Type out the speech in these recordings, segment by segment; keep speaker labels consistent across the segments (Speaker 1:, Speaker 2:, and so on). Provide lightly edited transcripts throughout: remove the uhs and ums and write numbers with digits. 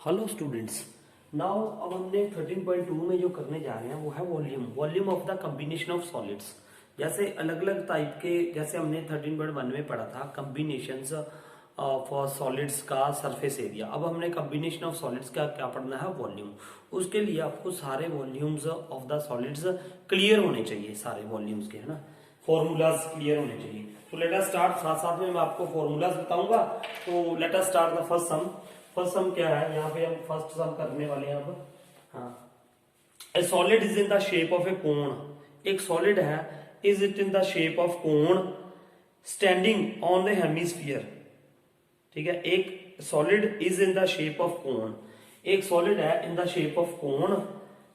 Speaker 1: Hello students. Now अब हमने 13.2 में जो करने जा रहे हैं वो है volume of the combination of solids. जैसे अलग अलग टाइप के, जैसे हमने 13.1 में पढ़ा था कॉम्बिनेशंस फॉर सॉलिड्स का सरफेस एरिया। अब हमने कॉम्बिनेशन ऑफ सॉलिड्स का क्या पढ़ना है, वॉल्यूम। उसके लिए आपको सारे volumes of the solids clear होने चाहिए, सारे वॉल्यूम्स के, है ना, फॉर्मूलाज क्लियर होने चाहिए। तो लेट अस स्टार्ट, साथ साथ में मैं आपको फॉर्मूलाज बताऊंगा। तो let us start the first sum. First sum क्या है, यहाँ पे हम फर्स्ट सम करने वाले हैं अब। हाँ, a solid is in the shape of a cone. एक सॉलिड है, is it in the shape of cone standing on the hemisphere. ठीक है, एक solid is in the shape of cone, एक सॉलिड है in the shape of cone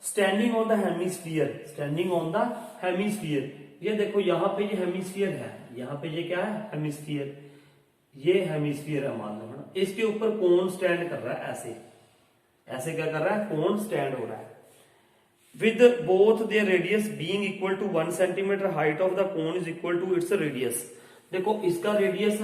Speaker 1: standing on the hemisphere, standing on the hemisphere. ये देखो यहाँ पे ये हेमिस्फीयर है, यहाँ पे ये क्या है, हेमिस्फीयर। ये हेमिस्फीयर है मान लो, है ना। इसके ऊपर कोन स्टैंड कर रहा है, ऐसे ऐसे क्या कर रहा है, कोन स्टैंड हो रहा है। With both their radius being equal to 1 centimetre, height of the cone is equal to its radius. देखो इसका रेडियस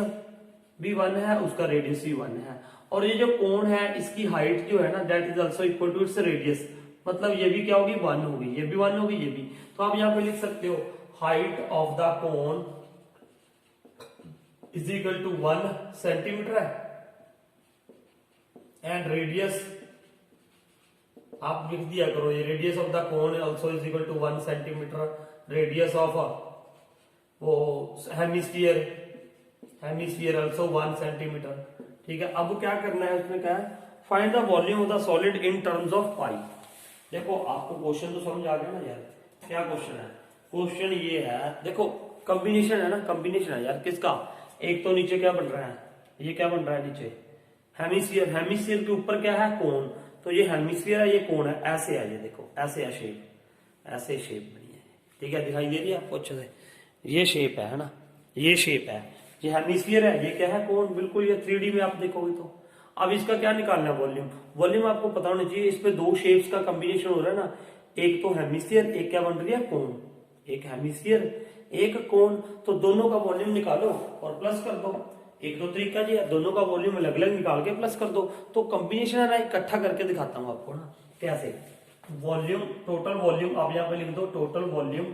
Speaker 1: भी 1 है, उसका रेडियस भी 1 है, और ये जो कोन है इसकी हाइट जो है ना, that is also equal to its radius. मतलब ये भी क्या होगी, 1 होगी, ये भी 1 होगी, ये भी। तो आप यहाँ पे लिख सकते हो height of the cone is equal to 1 centimetre है, एंड रेडियस आप लिख दिया करो, ये radius of the cone also is equal to 1 centimetre, radius of वो हेमिस्फीयर, हेमिस्फीयर ऑल्सो 1 सेंटीमीटर। ठीक है, अब क्या करना है, उसमें क्या है, find the volume of the solid in terms of pi. देखो आपको क्वेश्चन तो समझ आ गया ना यार, क्या क्वेश्चन है। क्वेश्चन ये है, देखो कॉम्बिनेशन है ना, कॉम्बिनेशन है यार किसका, एक तो नीचे क्या बन रहा है, ये क्या बन रहा है नीचे, हेमिस्फीयर। हेमिस्फीयर के ऊपर क्या है, कोन। तो ये हेमिस्फीयर है, ये कोन है, ऐसे है, ये देखो ऐसे है शेप, ऐसे शेप बनी है। ठीक है, दिखाई दे रही है आपको अच्छे से, ये शेप है ना, ये शेप है, ये हेमिस्फीयर है, ये क्या है, कोन। बिल्कुल ये 3D में आप देखोगे तो। अब इसका क्या निकालना है, वॉल्यूम। वॉल्यूम आपको पता होना चाहिए, इस पे दो शेप्स का कॉम्बिनेशन हो रहा है ना, एक तो हेमिस्फीयर, एक क्या बन रही है, कोन। एक हेमिस्फीयर, एक कोन, तो दोनों का वॉल्यूम निकालो और प्लस कर दो। एक दो तरीका जी है, दोनों का वॉल्यूम अलग अलग निकाल के प्लस कर दो। तो कॉम्बिनेशन है ना, इकट्ठा करके दिखाता हूं आपको ना, कैसे। वॉल्यूम, टोटल वॉल्यूम आप यहाँ पे लिख दो, टोटल वॉल्यूम,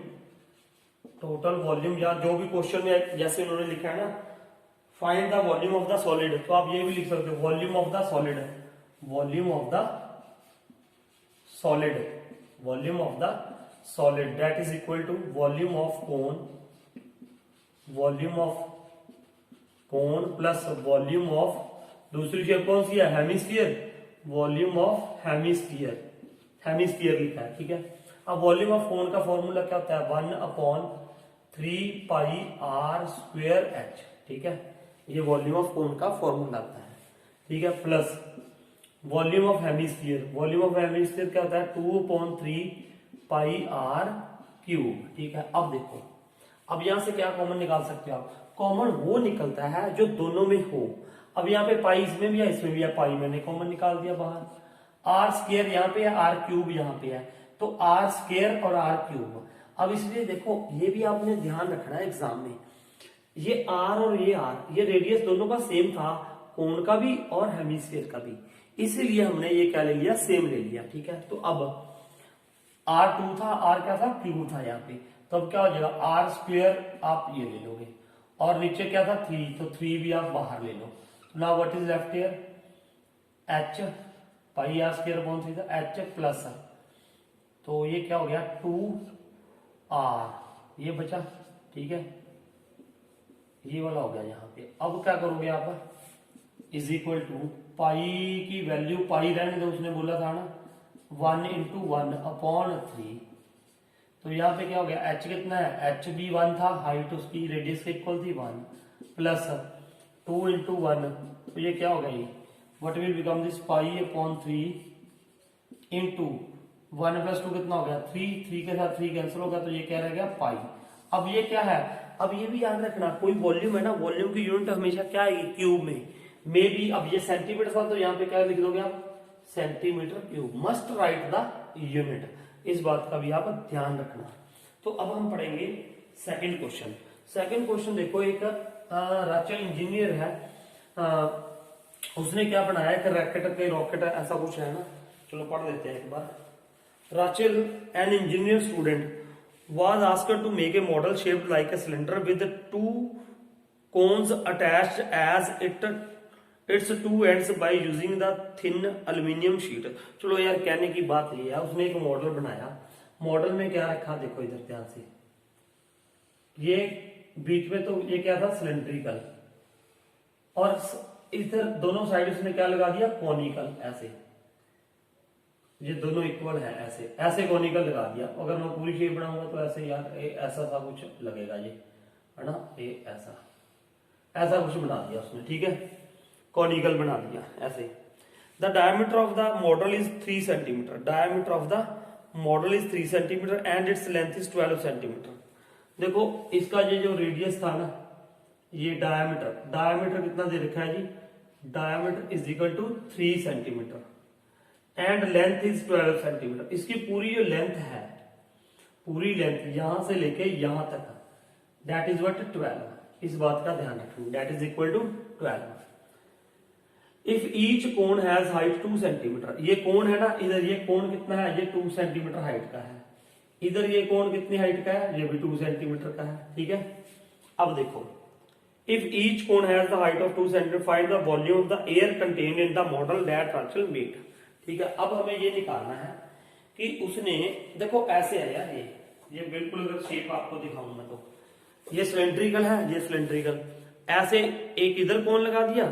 Speaker 1: टोटल वॉल्यूम, या जो भी क्वेश्चन में जैसे उन्होंने लिखा है ना, find the volume of the solid, तो आप ये भी लिख सकते हो, volume of the solid, volume of the solid, volume of the solid that is equal to volume of cone, volume of cone plus volume of दूसरी shape कौन सी है, hemisphere, volume of hemisphere, hemisphere लिखा है। ठीक है, अब volume of कोन का फॉर्मूला क्या होता है, 1/3 पाई r स्क्वेयर h। ठीक है, ये वॉल्यूम ऑफ कोन का फॉर्मूला होता है। ठीक है, plus volume of hemisphere, volume of hemisphere क्या होता है, 2/3 पाई r क्यूब। ठीक है, अब देखो, अब यहां से क्या कॉमन निकाल सकते हो आप, कॉमन वो निकलता है जो दोनों में हो। अब यहाँ पे पाई इसमें भी है, इसमें भी है, पाई मैंने कॉमन निकाल दिया बाहर। आर स्क्वायर यहाँ पे है, आर क्यूब यहाँ पे है, तो आर स्क्वायर और आर क्यूब। अब इसलिए देखो, ये भी आपने ध्यान रखना है एग्जाम में, ये आर और ये आर, ये रेडियस दोनों का सेम था, कोन का भी और हेमिस्फीयर का भी, इसीलिए हमने ये क्या ले लिया, सेम ले लिया। ठीक है, तो अब R2 था, R क्या था, क्यूब था यहाँ पे, तो अब क्या हो जाएगा, आर स्क्वेयर आप ये ले लोगे, और नीचे क्या था, 3, तो 3 भी आप बाहर ले लो। Now what is left here, h pi r square कौन सी था, h प्लस, तो ये क्या हो गया, 2r, ये बचा। ठीक है, ये वाला हो गया यहाँ पे। अब क्या करोगे आप, इज इक्वल टू पाई की वैल्यू, पाई रहने दो, उसने बोला था ना 1/1/3। तो यहाँ पे क्या हो गया, h कितना है, h भी 1 था, हाइट उसकी रेडियस के इक्वल थी 1, प्लस 2/1, तो ये क्या हो गया, ये व्हाट विल बिकम दिस, पाई/3 इंटू 1 + 2 कितना हो गया, 3, 3 के साथ 3 कैंसिल हो गया, तो ये क्या रह गया, पाई। अब ये क्या है, अब ये भी याद रखना, कोई वॉल्यूम है ना, वॉल्यूम की यूनिट हमेशा क्या आएगी, क्यूब में भी। अब ये सेंटीमीटर था, तो यहाँ पे क्या लिख दोगे आप, centimetre cube. Must write the unit, इस बात का भी आप ध्यान रखना। तो अब हम पढ़ेंगे सेकंड क्वेश्चन। सेकंड क्वेश्चन देखो, एक राचल इंजीनियर है, उसने क्या बनाया कि रैकेट के रॉकेट ऐसा कुछ है ना, चलो पढ़ लेते हैं एक बार। Rachel an engineer student was asked to make a model shaped like a cylinder with two cones attached as its two ends by using the thin aluminium sheet। चलो यार कहने की बात ये है, उसने एक मॉडल बनाया। मॉडल में क्या रखा देखो इधर ध्यान से, ये बीच में तो ये क्या था सिलेंड्रिकल, और इधर दोनों साइड उसने क्या लगा दिया कॉनिकल, ऐसे ये दोनों इक्वल है, ऐसे ऐसे कॉनिकल लगा दिया। अगर मैं पूरी शेप बनाऊंगा तो ऐसे यार ऐसा सा कुछ लगेगा ये, है ना, ये ऐसा ऐसा कुछ बना दिया उसने, ठीक है, कॉनिकल बना दिया ऐसे। The diameter of the model is 3 centimetre, diameter of the model is 3 centimetre and its length is 12 centimetre. देखो इसका ये जो रेडियस था ना, ये डायमीटर, डायमीटर कितना दे रखा है जी, diameter is equal to 3 centimetre and length is 12 centimetre. इसकी पूरी जो लेंथ है, पूरी लेंथ यहां से लेके यहां तक, दैट इज व्हाट 12। इस बात का ध्यान रखना, that is equal to 12। If each cone has height 2 centimetre, ये कोन है ना, इधर ये कोन कितना है, ये 2 सेंटीमीटर हाइट का है, इधर ये कोन कितनी हाइट का है, ये भी 2 सेंटीमीटर का है, ठीक है। अब देखो, if each cone has the height of 2 centimetre find the volume of the air contained in the model that Rachel made. ठीक है, अब हमें ये निकालना है कि उसने, देखो ऐसे है यार, ये बिल्कुल अगर शेप आपको दिखाऊं मैं तो, ये सिलेंड्रिकल है, ये सिलेंड्रिकल, ऐसे एक इधर कोण लगा दिया,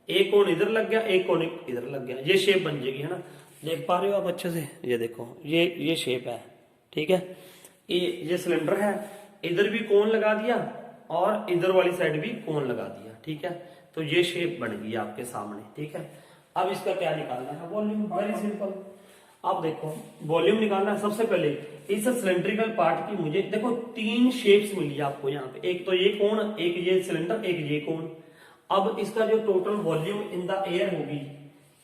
Speaker 1: एक कोण इधर लग गया, एक कोण इधर लग गया, ये शेप बन जाएगी, है ना, देख पा रहे हो आप अच्छे से, ये देखो ये शेप है, ठीक है, ये सिलेंडर है, इधर भी कोण लगा दिया और इधर वाली साइड भी कोण लगा दिया, ठीक है, तो ये शेप बन गई आपके सामने, ठीक है। अब इसका क्या निकालना है, वॉल्यूम, वेरी सिंपल। अब देखो वॉल्यूम निकालना है, सबसे पहले इस सिलेंड्रिकल पार्ट की मुझे देखो 3 शेप्स मिली आपको यहाँ पे, एक तो ये कोण, एक ये सिलेंडर, एक ये कोण। अब इसका जो total volume in the air होगी,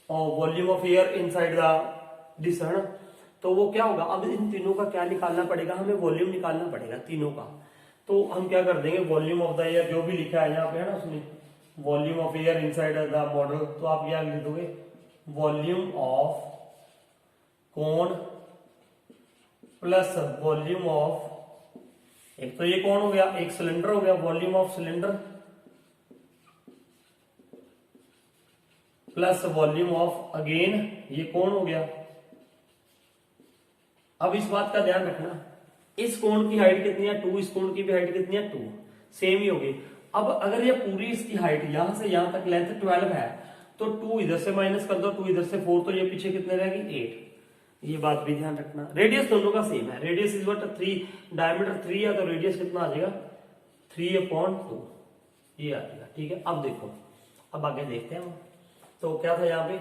Speaker 1: और volume of air inside the this, है ना, तो वो क्या होगा, अब इन तीनों का क्या निकालना पड़ेगा, हमें वॉल्यूम निकालना पड़ेगा तीनों का। तो हम क्या कर देंगे, वॉल्यूम ऑफ द एयर जो भी लिखा है यहाँ पे, है ना, उसमें volume of air inside the model, तो आप क्या लिख दोगे, वॉल्यूम ऑफ कोण प्लस वॉल्यूम ऑफ, एक तो ये कोण हो गया, एक सिलेंडर हो गया, volume of cylinder plus volume of again ये कोण हो गया। अब इस बात का ध्यान रखना, इस कोण की हाइट कितनी है 2, इस कोण की भी हाइट कितनी है 2, सेम ही होगी। अब अगर ये पूरी इसकी हाइट यहां से यहां तक लेंथ 12 है, तो 2 इधर से माइनस कर दो, 2 इधर से 4, तो ये पीछे कितने रहेगी 8। ये बात भी ध्यान रखना। रेडियस दोनों का सेम है, रेडियस इज व्हाट 3, डायमीटर 3 है, तो रेडियस कितना आ जाएगा 3/2, ये आ जाएगा, ठीक है। अब देखो, अब आगे देखते हैं हम, तो क्या था यहाँ पे,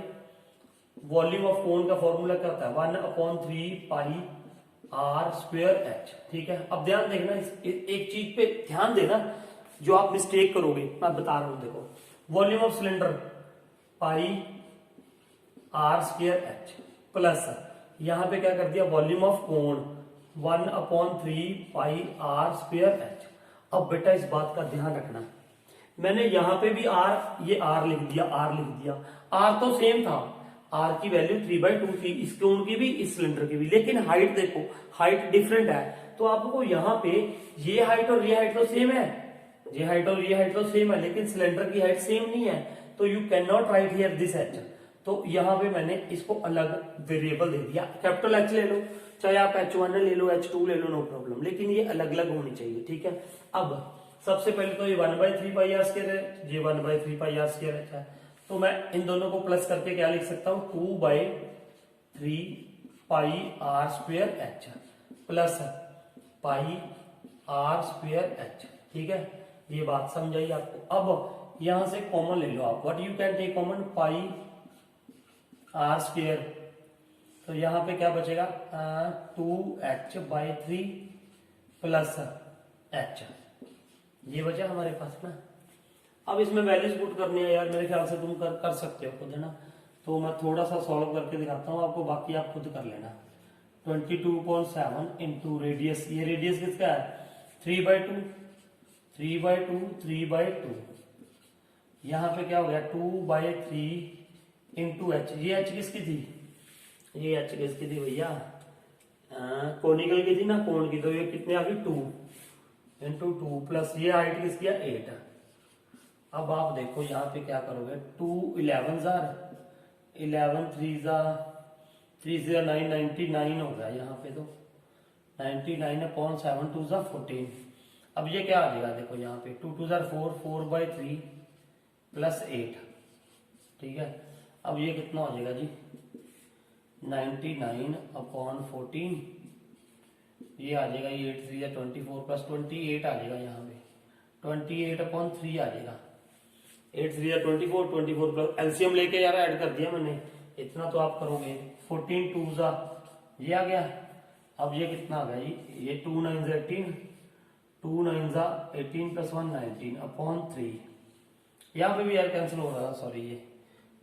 Speaker 1: वॉल्यूम ऑफ कोन का फॉर्मूला क्या होता है 1/3 पाई आर स्क्वायर एच, ठीक है। अब ध्यान देखना, एक चीज पे ध्यान देना, जो आप मिस्टेक करोगे मैं बता रहा हूं, देखो volume of cylinder pi r square h plus यहां पे क्या कर दिया, वॉल्यूम ऑफ कोण 1/3 पाई आर स्क्वायर एच। अब बेटा इस बात का ध्यान रखना, मैंने यहां पे भी आर, ये आर लिख दिया, आर लिख दिया, आर तो सेम था, आर की वैल्यू 3/2 थी, इस कोण की भी इस सिलेंडर की भी, लेकिन हाइट देखो, हाइट डिफरेंट है, तो आपको यहाँ पे ये हाइट और ये हाइट तो सेम है, ये हाइट और ये हाइट तो सेम है, लेकिन सिलेंडर की हाइट सेम नहीं है, तो you can not right here this H. तो यहाँ पे मैंने इसको अलग वेरिएबल दे दिया, कैपिटल एच ले लो, चाहे आप H1 ले लो, H2 ले लो, नो प्रॉब्लम, लेकिन ये अलग अलग होनी चाहिए, ठीक है। अब सबसे पहले तो ये 1/3 पाई आर स्क्वायर है, ये 1/3 पाई आर स्क्वायर है, तो मैं इन दोनों को प्लस करके क्या लिख सकता हूं, 2/3 pi r square h plus pi r square h, ठीक है। ये बात समझ आई आपको। अब यहां से कॉमन ले लो आप, what you can take common, pi r square, तो यहां पे क्या बचेगा 2h/3 प्लस h, ये बचा हमारे पास ना। अब इसमें वैल्यूज पुट करनी है यार, मेरे ख्याल से तुम कर सकते हो खुद, है ना, तो मैं थोड़ा सा सॉल्व करके दिखाता हूँ आपको, बाकी आप खुद कर लेना। 22.7 इंटू रेडियस, ये रेडियस किसका है 3/2, 3/2, 3/2 यहाँ पे क्या हो गया 2/3 × h। ये h किसकी थी, ये h किसकी थी भैया, कोनिकल की थी ना, कोण की। तो ये कितने आ गई 2 × 2 प्लस ये हाइट किसकी है 8। अब आप देखो यहाँ पे क्या करोगे, 2 11 3 से 9 99 हो गया यहाँ पे। तो 99/7 2 14। अब ये क्या आ जाएगा देखो यहाँ पे 2 2 4 4/3 प्लस 8, ठीक है। अब ये कितना हो जाएगा जी 99/14, ये आ जाएगा, ये 8 3 24 प्लस 28 आ जाएगा यहाँ पे 28/3 आ जाएगा। 8 3 24 24 प्लस एलसीएम लेके यार ऐड कर दिया मैंने, इतना तो आप करोगे। 14 2 ये आ गया। अब ये कितना आ गया जी, ये 2 9 18 2 9 18 प्लस 1 19/3। यहाँ पे भी यार कैंसिल हो रहा था, सॉरी, ये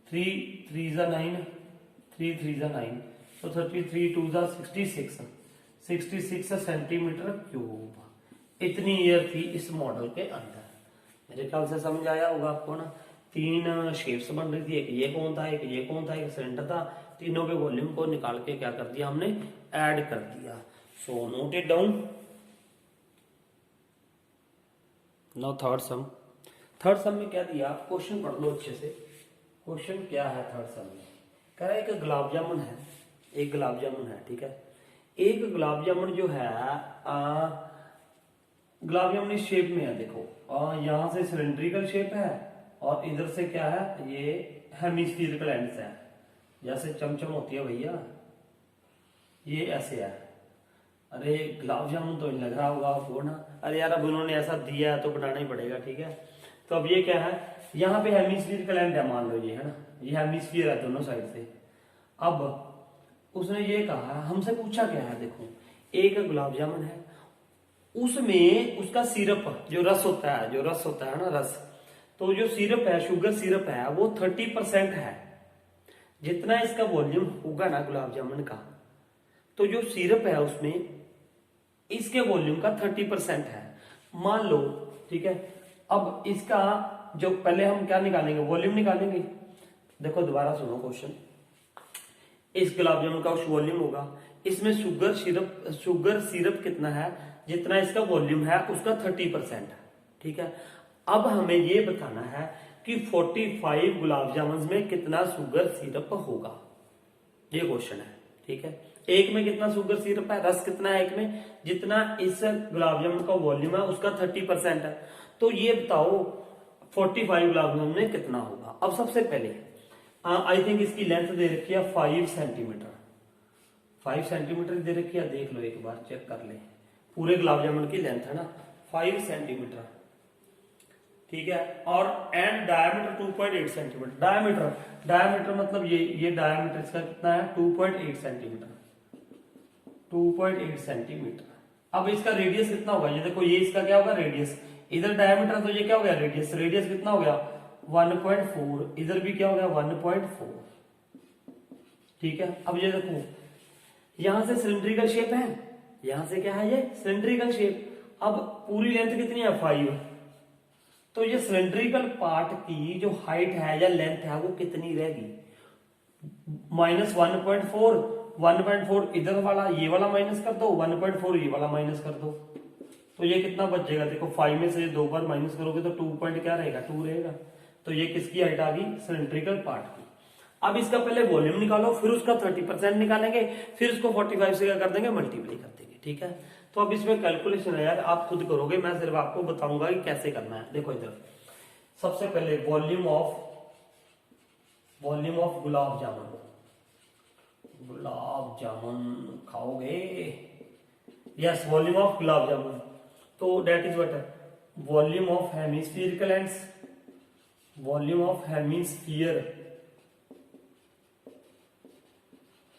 Speaker 1: 3 3 9 3 3 9, तो 33 2 66 सेंटीमीटर क्यूब। इतनी ईयर थी इस मॉडल के अंदर। मेरे ख्याल से समझ आया होगा आपको ना। 3 शेप्स बन रही थी, एक ये कौन था, एक ये कौन था, एक सिलेंडर था। तीनों के वॉल्यूम को निकाल के क्या कर दिया हमने, ऐड कर दिया। So note it down. Now third sum में क्या दिया, क्वेश्चन पढ़ लो अच्छे से। क्वेश्चन क्या है थर्ड सम में, कह रहा है एक गुलाब जामुन है, एक गुलाब जामुन है, ठीक है। एक गुलाब जामुन जो है गुलाब जामुन इस शेप में है, देखो यहाँ से सिलेंड्रिकल शेप है और इधर से क्या है, ये हेमिस्फीरिकल एंड्स है, जैसे चमचम होती है भैया, ये ऐसे है। अरे गुलाब जामुन तो लग रहा होगा आपको ना, अरे यार अब उन्होंने ऐसा दिया है तो बनाना ही पड़ेगा, ठीक है। तो अब ये क्या है, यहाँ पे हेमिस्फीरिकल एंड है, मान लो ये है ना, ये हेमिस्फीयर है दोनों साइड से। अब उसने ये कहा, हमसे पूछा क्या है, देखो एक गुलाब जामुन है, उसमें उसका सिरप जो रस होता है, जो रस होता है ना, रस, तो जो सिरप है, शुगर सिरप है, वो 30% है। जितना इसका वॉल्यूम होगा ना गुलाब जामुन का, तो जो सिरप है उसमें इसके वॉल्यूम का 30% है, मान लो, ठीक है। अब इसका जो पहले हम क्या निकालेंगे, वॉल्यूम निकालेंगे। देखो दोबारा सुनो क्वेश्चन। इस गुलाब जामुन का उस वॉल्यूम होगा, इसमें शुगर सिरप कितना है, जितना इसका वॉल्यूम है उसका 30% है, ठीक है। अब हमें ये बताना है कि 45 गुलाब जामुन में कितना शुगर सिरप होगा, ये क्वेश्चन है, ठीक है। एक में कितना शुगर सिरप है, रस कितना है एक में, जितना इस गुलाब जामुन का वॉल्यूम है उसका 30% है। तो ये बताओ 45 गुलाब जामुन में कितना होगा। अब सबसे पहले आई थिंक इसकी लेंथ दे रखी है 5 सेंटीमीटर, 5 सेंटीमीटर दे रखी है, देख लो एक बार चेक कर ले, पूरे गुलाब जामुन की लेंथ है ना 5 सेंटीमीटर, ठीक है। और एंड डायमीटर 2.8 सेंटीमीटर। डायमीटर मतलब ये डायमीटर इसका कितना है 2.8 सेंटीमीटर, 2.8 सेंटीमीटर। अब इसका रेडियस कितना होगा, ये देखो, ये इसका क्या होगा रेडियस, इधर डायमीटर, तो ये क्या हो गया रेडियस, रेडियस कितना हो गया 1.4, इधर भी क्या हो गया 1.4, ठीक है। अब ये देखो यहां से सिलिंड्रिकल शेप है, यहां से क्या है ये सिलिंड्रिकल शेप। अब पूरी लेंथ कितनी है 5, तो ये सिलिंड्रिकल पार्ट की जो हाइट है या लेंथ है वो कितनी रहेगी, -1.4 इधर वाला ये वाला माइनस कर दो, 1.4 ये वाला माइनस कर दो, तो ये कितना बचेगा, देखो 5 में से 2 बार माइनस करोगे तो 2 पॉइंट क्या रहेगा 2 रहेगा। तो ये किसकी हाइट आ गई सिलिंड्रिकल पार्ट की। अब इसका पहले वॉल्यूम निकालो, फिर उसका 30% निकालेंगे, फिर उसको 45 से क्या कर देंगे मल्टीप्लाई कर देंगे, ठीक है। तो अब इसमें कैलकुलेशन है यार, आप खुद करोगे, मैं सिर्फ आपको बताऊंगा कि कैसे करना है। देखो इधर सबसे पहले वॉल्यूम ऑफ गुलाब जामुन खाओगे, yes, volume of gulab jamun, तो that is what, volume of hemispherical ends, volume of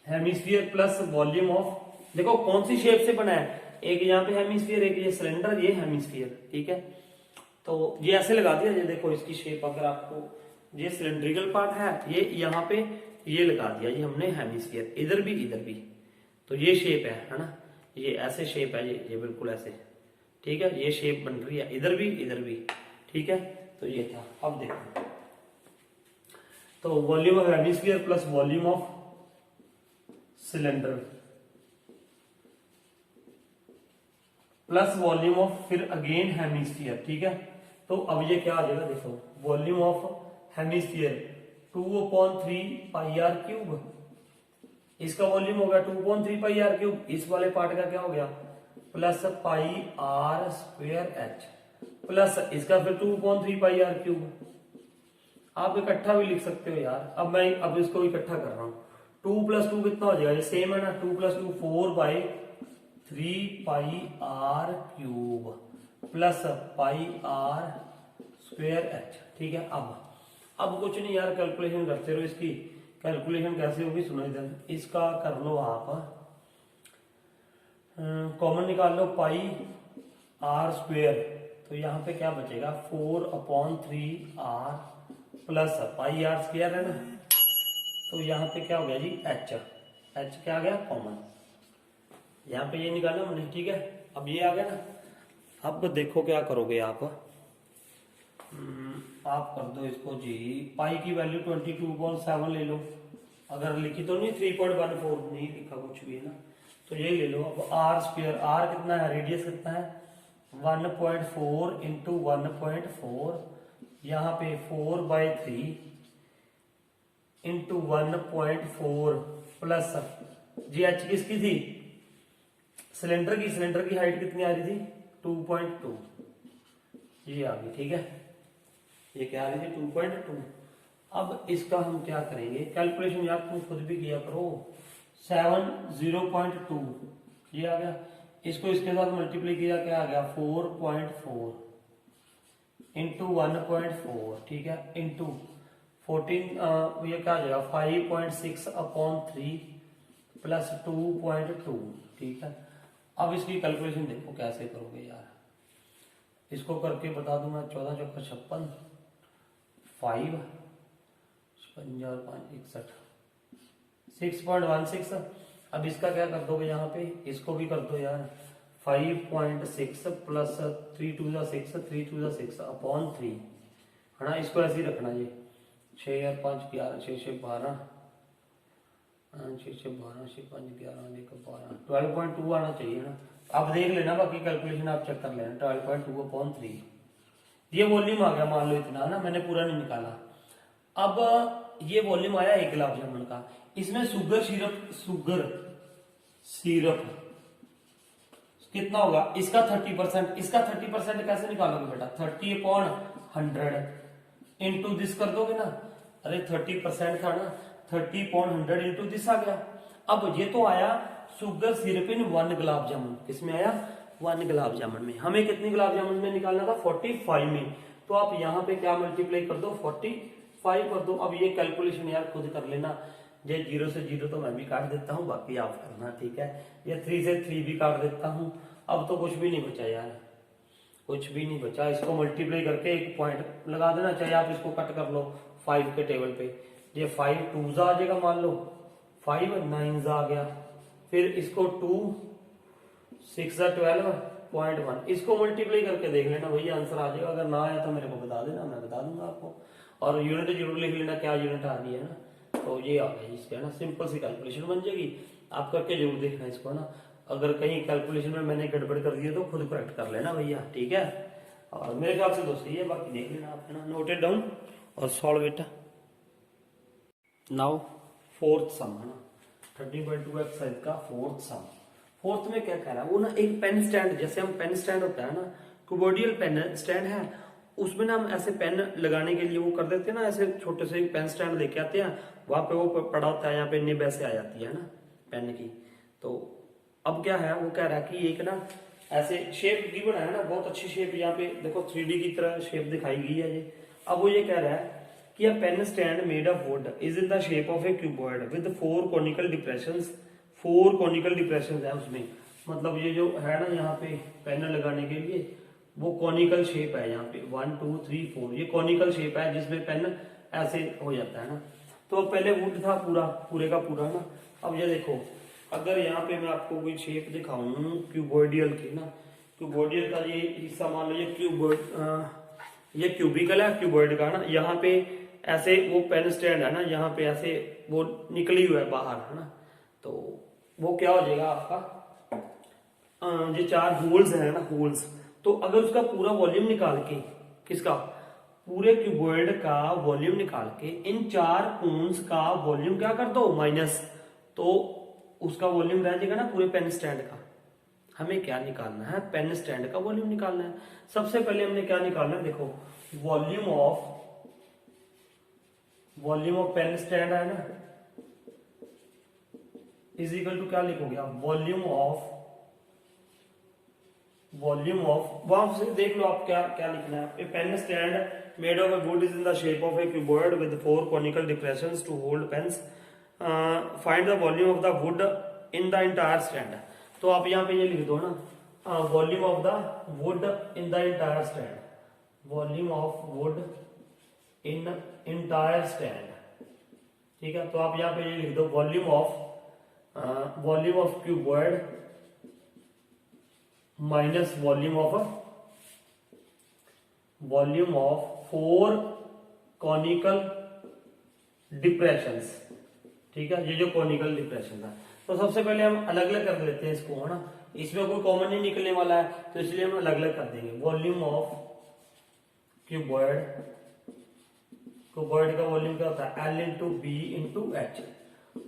Speaker 1: hemisphere plus volume of, देखो कौन सी शेप से बना है, एक यहाँ पे हेमिस्फीयर, एक ये सिलेंडर, ये हेमिस्फीयर, ठीक है। तो ये ऐसे लगा दिया, ये देखो इसकी शेप, अगर आपको ये सिलेंड्रिकल पार्ट है, ये यहाँ पे ये लगा दिया, ये हमने हेमिस्फीयर, इधर भी, तो ये शेप है ना, ये ऐसे शेप है, ये बिल्कुल ऐसे, ठीक है। ये शेप बन रही है इधर भी, ठीक है। तो ये था। अब देखो तो volume of hemisphere plus volume of cylinder plus volume of फिर अगेन हेमिस्फीयर, ठीक है। तो अब ये क्या आ जाएगा, देखो volume of hemisphere 2/3 pi r cube, इसका वॉल्यूम हो गया 2/3 पाई आर क्यूब, इस वाले पार्ट का क्या हो गया plus pi r square h, plus इसका फिर 2/3 पाई आर क्यूब। आप इकट्ठा भी लिख सकते हो यार, अब मैं अब इसको इकट्ठा कर रहा हूं, 2 + 2 कितना हो जाएगा, ये सेम है ना, 2 + 2 4/3 pi r cube plus pi r square h, ठीक है। अब कुछ नहीं यार, कैलकुलेशन करते रहो, इसकी कैलकुलेशन कैसे होगी सुनो इधर, इसका कर लो आप, कॉमन निकाल लो पाई आर स्क्वेयर, तो यहाँ पे क्या बचेगा 4/3 r plus pi r square है ना, तो यहाँ पे क्या हो गया जी एच, एच क्या आ गया कॉमन, यहाँ पे ये निकालना हमने, ठीक है। अब ये आ गया ना, अब देखो क्या करोगे आप कर दो इसको जी, पाई की वैल्यू 22.7 ले लो, अगर लिखी तो नहीं 3.14 नहीं लिखा कुछ भी है ना, तो ये ले लो। अब आर स्क्वेयर, आर कितना है, रेडियस कितना है 1.4 इंटू 1.4, यहाँ पे 4/3 इंटू 1.4 प्लस जी एच किसकी थी, सिलेंडर की हाइट कितनी आ रही थी 2.2, ये आ गई, ठीक है, ये क्या आ रही थी 2.2। अब इसका हम क्या करेंगे कैलकुलेशन, यार तुम खुद भी किया करो, 0.2 ये आ गया, इसको इसके साथ मल्टीप्लाई किया क्या आ गया 4.4 इंटू 1.4, ठीक है, इंटू 14 ये क्या आ जाएगा 5.6/3 प्लस 2.2, ठीक है। अब इसकी कैलकुलेशन देखो कैसे करोगे यार, इसको करके बता दूंगा, 14 चौका 56, 5 55 5 61 6.16। अब इसका क्या कर दोगे यहाँ पे, इसको भी कर दो यार, 5.6 प्लस 3 2 6 3 2 6/3 है ना, इसको ऐसे ही रखना ये 6 और 5 11 6 6 12 6 6 12 6 5 11 12 12.2 आना चाहिए ना। अब देख लेना, बाकी कैलकुलेशन आप चेक कर लेना, 12.2/3 ये वॉल्यूम आ गया, मान लो इतना ना, मैंने पूरा नहीं निकाला। अब ये वॉल्यूम आया 1 गुलाब जामुन का, इसमें शुगर सिरप कितना होगा, इसका 30%, इसका 30% कैसे निकालोगे बेटा, 30/100 इंटू दिस कर दोगे ना, अरे 30% था ना, 30/100 इंटू दिस आ गया। अब ये तो आया शुगर सिरप इन 1 गुलाब जामुन, किसमें आया 1 गुलाब जामुन में, हमें कितनी गुलाब जामुन में निकालना था 45 में, तो आप यहाँ पे क्या मल्टीप्लाई कर दो 45 कर दो। अब ये कैलकुलेशन यार खुद कर लेना, ये 0 से 0 तो मैं भी काट देता हूँ, बाकी आप करना, ठीक है। ये 3 से 3 भी काट देता हूँ, अब तो कुछ भी नहीं बचा यार, कुछ भी नहीं बचा। इसको मल्टीप्लाई करके एक पॉइंट लगा देना, चाहे आप इसको कट कर लो 5 के टेबल पे, ये 5 2 आ जाएगा, मान लो 5 9 आ गया, फिर इसको 2 6 12.1, इसको मल्टीप्लाई करके देख लेना भैया आंसर आ जाएगा, अगर ना आया तो मेरे को बता देना, मैं बता दूंगा आपको, और यूनिट जरूर लिख लेना क्या यूनिट आ रही है ना। तो ये आ गया इसके है ना, सिंपल सी कैलकुलेशन बन जाएगी, आप करके जरूर देखना इसको ना, अगर कहीं कैलकुलेशन में मैंने गड़बड़ कर दिया तो खुद करेक्ट कर लेना भैया, ठीक है। और मेरे ख्याल से तो सही है, बाकी देख लेना आप, है ना, नोट इट डाउन और सॉल्व इट। नाउ फोर्थ सम है ना, 13.2 एक्सरसाइज का फोर्थ सम। फोर्थ में क्या कह रहा है वो ना, एक पेन स्टैंड, जैसे हम पेन स्टैंड होता है ना, क्यूबोडियल पेन स्टैंड है, उसमें ना हम ऐसे पेन लगाने के लिए वो कर देते हैं ना, ऐसे छोटे से पेन स्टैंड लेके आते हैं, वहां पे वो पड़ा होता है, यहाँ पे निब ऐसे आ जाती है ना पेन की। तो अब क्या है, वो कह रहा है कि एक ना ऐसे शेप गिवन है ना, बहुत अच्छी शेप, यहाँ पे देखो 3D की तरह शेप दिखाई गई है ये। अब वो ये कह रहा है कि a pen stand made of wood is in the shape of a cuboid with 4 conical depressions, 4 conical depressions है उसमें, मतलब ये जो है ना यहाँ पे पेन लगाने के लिए वो कॉनिकल शेप है, यहाँ पे 1 2 3 4 ये कॉनिकल शेप है जिसमें पेन ऐसे हो जाता है ना। तो पहले वुड था पूरे का पूरा ना। अब ये देखो, अगर यहाँ पे मैं आपको कोई शेप दिखाऊं क्यूबोइडियल की ना, क्यूबोइडियल का ये हिस्सा मान लो, ये क्यूबोइड, ये क्यूबिकल है क्यूबोइड का ना, यहाँ पे ऐसे वो पेन स्टैंड है ना, यहाँ पे ऐसे वो निकली हुआ है बाहर, है ना, तो वो क्या हो जाएगा आपका, जो 4 होल्स है ना, होल्स, तो अगर उसका पूरा वॉल्यूम निकाल के, किसका, पूरे क्यूबॉइड का वॉल्यूम निकाल के इन 4 कोन्स का वॉल्यूम क्या कर दो माइनस, तो उसका वॉल्यूम रह जाएगा ना पूरे पेन स्टैंड का। हमें क्या निकालना है, पेन स्टैंड का वॉल्यूम निकालना है। सबसे पहले हमने क्या निकालना है, देखो वॉल्यूम ऑफ पेन स्टैंड है ना, इज इक्वल टू क्या लिखोगे आप, वॉल्यूम ऑफ वहां से देख लो आप क्या क्या लिखना है। A pen stand made of a wood is in the shape of a cuboid with 4 conical depressions to hold pens, find the volume of the wood in the entire stand. तो आप यहाँ पे ये लिख दो ना, volume of the wood in the entire stand, volume of wood in entire stand, ठीक है। तो आप यहाँ पे ये लिख दो volume of cuboid minus volume of 4 conical depressions, ठीक है। ये जो कॉनिकल डिप्रेशन है, तो सबसे पहले हम अलग अलग कर लेते हैं इसको, है ना, इसमें कोई कॉमन नहीं निकलने वाला है, तो इसलिए हम अलग अलग कर देंगे। वॉल्यूम ऑफ क्यूबॉइड का वॉल्यूम क्या होता है, L into b into h,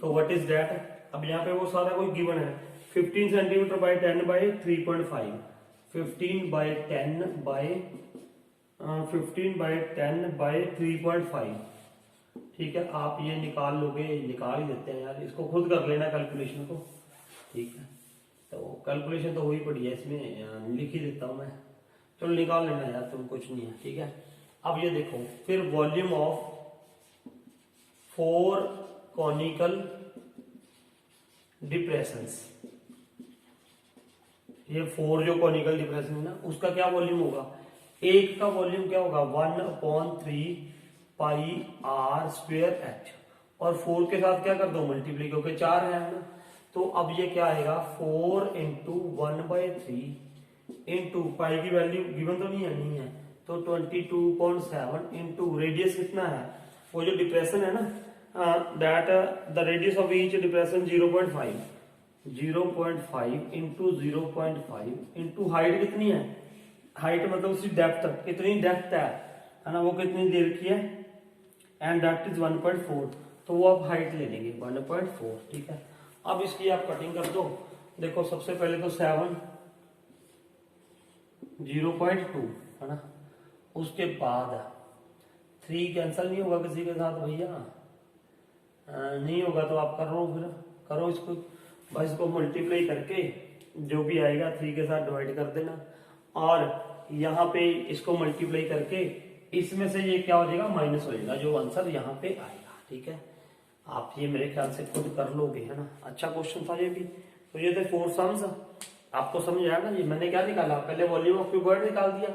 Speaker 1: तो व्हाट इज दैट। अब यहाँ पे वो सारा कोई गिवन है, 15 centimetre by 10 by 3.5, 15 by 10 by 3.5, ठीक है। आप ये निकाल लोगे, निकाल ही देते हैं यार, इसको खुद कर लेना कैलकुलेशन को, ठीक है। तो कैलकुलेशन तो हुई पड़ी है, इसमें लिख ही देता हूं मैं, चलो निकाल लेना यार, तुम कुछ नहीं है, ठीक है। अब ये देखो, फिर वॉल्यूम ऑफ 4 कॉनिकल डिप्रेशंस, ये 4 जो कॉनिकल डिप्रेशन है ना, उसका क्या वॉल्यूम होगा, एक का वॉल्यूम क्या होगा 1/3 पाई आर स्क्वायर एच, और 4 के साथ क्या कर दो मल्टीप्लाई, क्योंकि 4 है ना। तो अब ये क्या आएगा 4 इंटू 1/3 इंटू पाई की वैल्यू गिवन तो नहीं है, तो 22.7 इंटू रेडियस कितना है, वो जो डिप्रेशन है ना, that the radius of each depression 0.5 into 0.5 into height कितनी है, हाइट मतलब उसकी डेप्थ, कितनी डेप्थ है ना, वो कितनी दे रखी है, एंड दैट इज 1.4, तो वो आप हाइट ले लेंगे 1.4, ठीक है। अब इसकी आप कटिंग कर दो, देखो सबसे पहले तो 7 0.2 है ना, उसके बाद 3 कैंसल नहीं होगा किसी के साथ भैया, नहीं होगा तो आप करो इसको, बस इसको मल्टीप्लाई करके जो भी आएगा 3 के साथ डिवाइड कर देना, और यहाँ पे इसको मल्टीप्लाई करके इसमें से ये क्या हो जाएगा माइनस हो जाएगा, जो आंसर यहाँ पे आएगा, ठीक है। आप ये मेरे ख्याल से खुद कर लोगे, है ना, अच्छा क्वेश्चन था ये भी। तो ये थे 4 सम्स, आपको समझ आया ना। ये मैंने क्या निकाला, पहले वॉल्यूम ऑफ क्यूबॉइड निकाल दिया,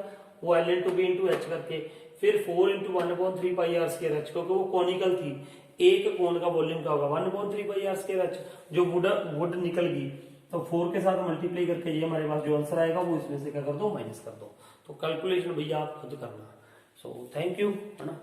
Speaker 1: वो L into b into h करके, फिर 4 into 1/3 pi r square h, क्योंकि वो कॉनिकल थी, एक कोन का वॉल्यूम क्या होगा 1/3 पाई आर स्क्वायर एच, जो वुड निकल गई, तो 4 के साथ मल्टीप्लाई करके ये हमारे पास जो आंसर आएगा वो इसमें से क्या कर दो माइनस कर दो। तो कैलकुलेशन भैया आप खुद करना। सो थैंक यू, है ना।